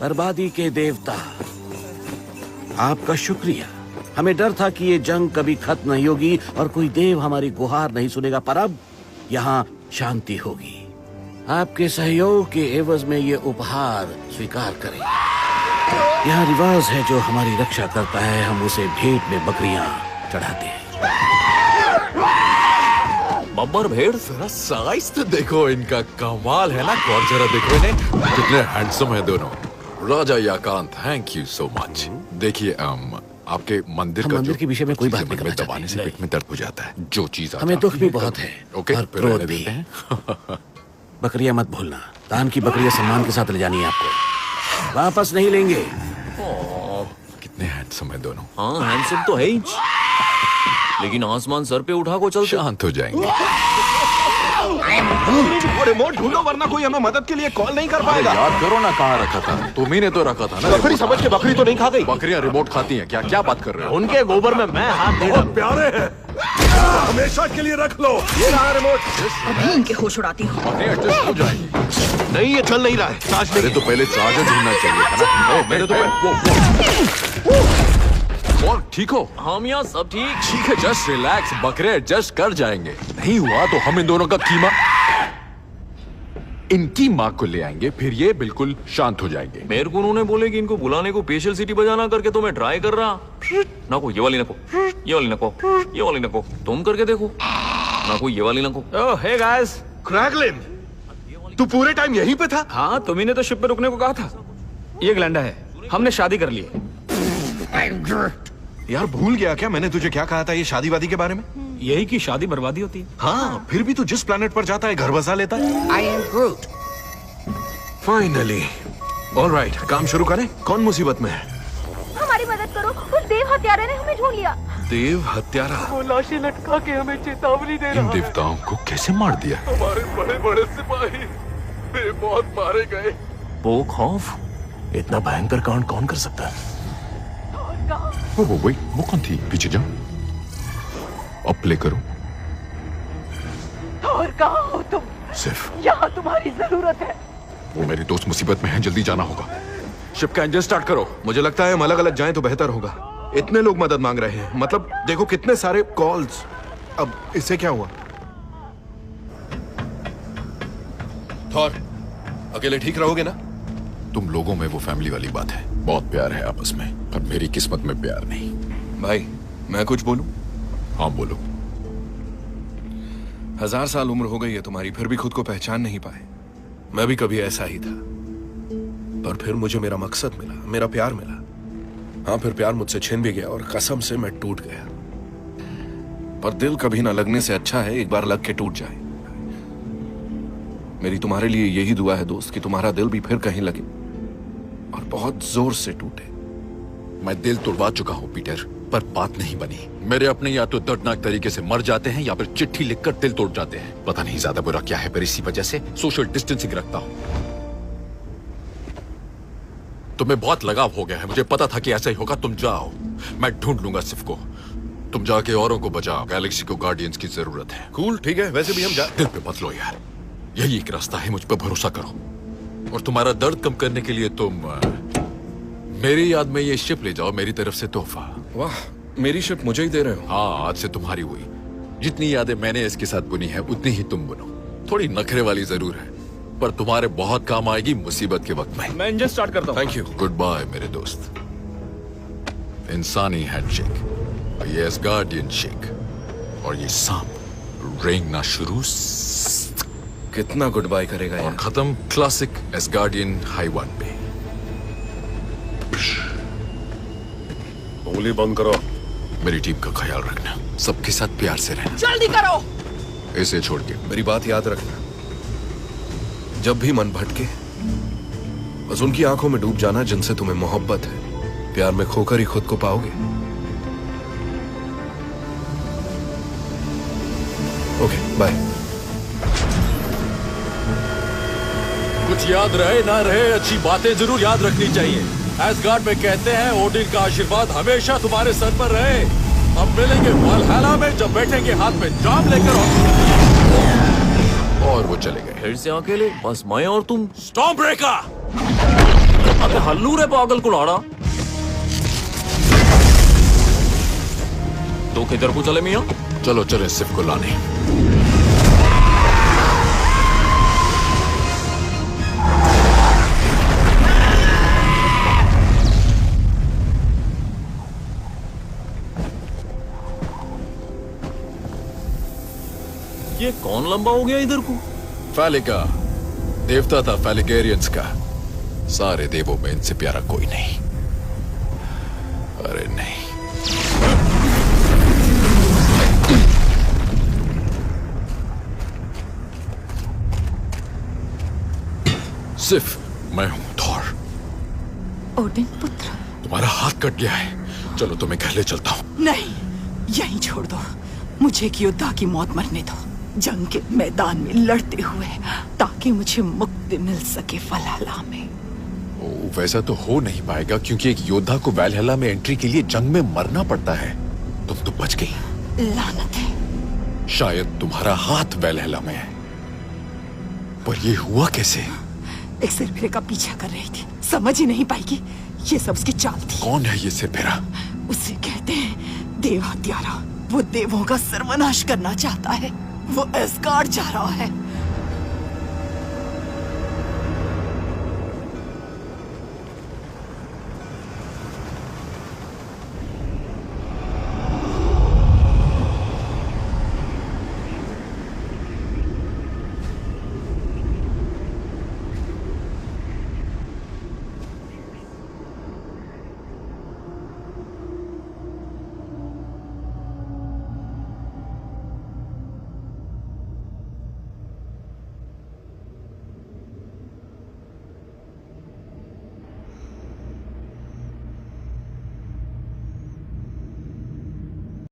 बर्बादी के देवता, आपका शुक्रिया। हमें डर था कि ये जंग कभी खत्म नहीं होगी और कोई देव हमारी गुहार नहीं सुनेगा, पर अब यहाँ शांति होगी। आपके सहयोग के एवज में ये उपहार स्वीकार करें। यहाँ रिवाज है, जो हमारी रक्षा करता है हम उसे भेंट में बकरियां चढ़ाते हैं। बब्बर भेड़, जरा साइज तो देखो इनका, कमाल है ना। और जरा देखो इन्हें, कितने हैंडसम है दोनों। राजा याकान, थैंक यू सो मच। देखिए आपके मंदिर का मंदिर के विषय में कोई बात नहीं करना दबाने से पेट में दर्द हो जाता है। जो चीज हमें दुख भी बहुत है ओके, और क्रोध भी। बकरियां मत भूलना, दान की बकरियां सम्मान के साथ ले जानी है आपको, वापस नहीं लेंगे। कितने हैंडसम है दोनों। हाँ हैंडसम तो है ही, लेकिन आसमान सर पे उठा को चलते। शांत हो जाएंगे। रिमोट ढूंढो वरना कोई हमें मदद के लिए कॉल नहीं कर पाएगा। याद करो ना, कहाँ रखा था? तुम ही ने तो रखा था ना। बकरी समझ के बकरी तो नहीं खा गई। बकरियां रिमोट खाती हैं क्या? क्या बात कर रहे हो? उनके गोबर में मैं हाथ दे बहुत प्यारे हैं, हमेशा के लिए रख लो। ये रहा रिमोट। अभी इनके होश उड़ाती हूँ। बकरियां एडजस्ट हो जाएंगी। नहीं, ये चल नहीं रहा है। चार्ज अरे तो पहले चार्जर ढूंढना चाहिए था ना। मेरे तो और ठीक हो? हम यहाँ सब ठीक। ठीक है, जस्ट रिलैक्स। बकरे एडजस्ट कर जाएंगे। नहीं हुआ तो हम इन दोनों का कीमा इनकी माँ को ले आएंगे, फिर ये बिल्कुल शांत हो जाएंगे। मेरे को उन्होंने बोले कि इनको बुलाने को स्पेशल सिटी बजाना करके, तो मैं ट्राई कर रहा। ना को ये वाली, ना को ये वाली, ना को ये वाली, ना को तुम करके देखो। ना को ये वाली, ना को। ओह हे गाइस, क्रैगलिन, तू पूरे टाइम यहीं पे था? हाँ, तुम्ही ने तो शिप पे रुकने को कहा था। ये ग्लैंडा है, हमने शादी कर ली है। यार भूल गया क्या मैंने तुझे क्या कहा था ये शादी वादी के बारे में? यही की शादी बर्बादी होती है। हाँ, फिर भी तू जिस प्लेनेट पर जाता है घर बसा लेता है। I am Groot. Finally, alright, काम शुरू करें। कौन मुसीबत में है? हमारी मदद करो, उस देव हत्यारे ने हमें ढूंढ लिया। देव हत्यारा? वो लाशें लटका के हमें चेतावनी दे इन रहा है। देवताओं को कैसे मार दिया? हमारे बड़े बड़े सिपाही बेमौत मारे गए। वो खौफ, इतना भयंकर कांड कौन कर सकता है? वो कौन थी? पीछे जाओ, अब प्ले करो। और कहाँ हो तुम? सिर्फ यहाँ तुम्हारी जरूरत है। वो मेरे दोस्त मुसीबत में हैं, जल्दी जाना होगा। शिप का इंजन स्टार्ट करो। मुझे लगता है हम अलग अलग जाएं तो बेहतर होगा। इतने लोग मदद मांग रहे हैं, मतलब देखो कितने सारे कॉल्स। अब इससे क्या हुआ? थॉर, अकेले ठीक रहोगे ना? तुम लोगों में वो फैमिली वाली बात है, बहुत प्यार है आपस में, पर मेरी किस्मत में प्यार नहीं। भाई, मैं कुछ बोलूं? हाँ बोलो। 1000 साल उम्र हो गई है तुम्हारी, फिर भी खुद को पहचान नहीं पाए। मैं भी कभी ऐसा ही था, पर फिर मुझे मेरा मकसद मिला, मेरा प्यार मिला। हाँ, फिर प्यार मुझसे छिन भी गया और कसम से मैं टूट गया। पर दिल कभी ना लगने से अच्छा है एक बार लग के टूट जाए। मेरी तुम्हारे लिए यही दुआ है दोस्त, कि तुम्हारा दिल भी फिर कहीं लगे और बहुत जोर से टूटे। मैं दिल तोड़वा चुका हूँ पीटर, पर बात नहीं बनी। मेरे अपने या तो दर्दनाक तरीके से मर जाते हैं या फिर चिट्ठी लिखकर दिल तोड़ जाते हैं। पता नहीं ज्यादा बुरा क्या है, पर इसी वजह से सोशल डिस्टेंसिंग रखता हूँ। तुम्हें बहुत लगाव हो गया है, मुझे पता था कि ऐसा ही होगा। तुम जाओ, मैं ढूंढ लूंगा सिर्फ को। तुम जाके औरों को बचाओ, गैलेक्सी को गार्डियंस की जरूरत है। कूल, ठीक है, वैसे भी हम दिल पे मत लो यार, यही एक रास्ता है, मुझ पर भरोसा करो। और तुम्हारा दर्द कम करने के लिए तुम मेरी याद में ये शिप ले जाओ, मेरी तरफ से तोहफा। वाह, मेरी शिप मुझे ही दे रहे हो? हाँ, आज से तुम्हारी हुई। जितनी यादें मैंने इसके साथ बुनी है उतनी ही तुम बुनो। थोड़ी नखरे वाली जरूर है, पर तुम्हारे बहुत काम आएगी मुसीबत के वक्त में। मैं इंजन स्टार्ट करता हूँ। Thank you. गुड बाय मेरे दोस्त। इंसानी हैंडशेक, ये एसगार्डियन शेक, और ये सांप रेंगना शुरू। कितना गुड बाय करेगा और यार? खत्म क्लासिक एसगार्डियन हाई वन पे। उंगली बंद करो। मेरी टीम का ख्याल रखना, सबके साथ प्यार से रहना। जल्दी करो। इसे छोड़ के मेरी बात याद रखना, जब भी मन भटके बस उनकी आंखों में डूब जाना जिनसे तुम्हें मोहब्बत है। प्यार में खोकर ही खुद को पाओगे। Okay, bye. कुछ याद रहे ना रहे, अच्छी बातें जरूर याद रखनी चाहिए। एसगार्ड में कहते हैं ओडिन का आशीर्वाद हमेशा तुम्हारे सर पर रहे। अब मिलेंगे वालहैला में, जब बैठेंगे हाथ में जाम लेकर। और वो चले गए। फिर से अकेले, बस मैं और तुम। Storm breaker! अबे हल्लू रे पागल कुलाड़ा। तो किधर को चले मियाँ? चलो चले सिर्फ को लाने। ये कौन लंबा हो गया इधर को? फैलिका देवता था फैलिकेरियंस का। सारे देवों में इनसे प्यारा कोई नहीं। अरे नहीं, सिर्फ मैं हूं थॉर। ओडिन पुत्र। तुम्हारा हाथ कट गया है। चलो तुम्हें घर ले चलता हूं। नहीं, यहीं छोड़ दो। मुझे एक योद्धा की मौत मरने दो, जंग के मैदान में लड़ते हुए, ताकि मुझे मुक्ति मिल सके वलहला में। वैसा तो हो नहीं पाएगा, क्योंकि एक योद्धा को वैलहला में एंट्री के लिए जंग में मरना पड़ता है। तुम तो बच गई। लानत है। शायद तुम्हारा हाथ वैलहला में है, पर ये हुआ कैसे? एक सिरफिरे का पीछा कर रही थी, समझ ही नहीं पाएगी। ये सब उसकी चाल थी। कौन है ये सिरफिरा? उसे कहते हैं देव हत्यारा। वो देवों का सर्वनाश करना चाहता है। वो एस्गार्ड जा रहा है।